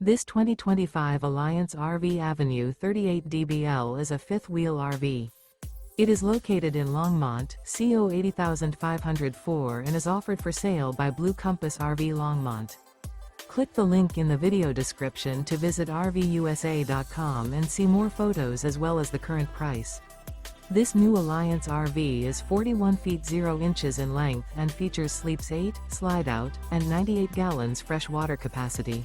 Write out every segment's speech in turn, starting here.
This 2025 Alliance RV Avenue 38 DBL is a fifth-wheel RV. It is located in Longmont, CO 80504 and is offered for sale by Blue Compass RV Longmont. Click the link in the video description to visit RVUSA.com and see more photos as well as the current price. This new Alliance RV is 41 feet 0 inches in length and features sleeps 8, slide-out, and 98 gallons fresh water capacity.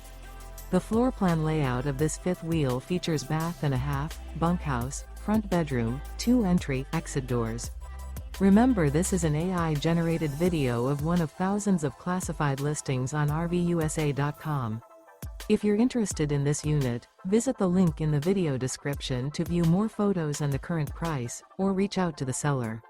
The floor plan layout of this fifth wheel features bath and a half, bunkhouse, front bedroom, 2 entry/exit doors. Remember, this is an AI-generated video of one of thousands of classified listings on RVUSA.com. If you're interested in this unit, visit the link in the video description to view more photos and the current price, or reach out to the seller.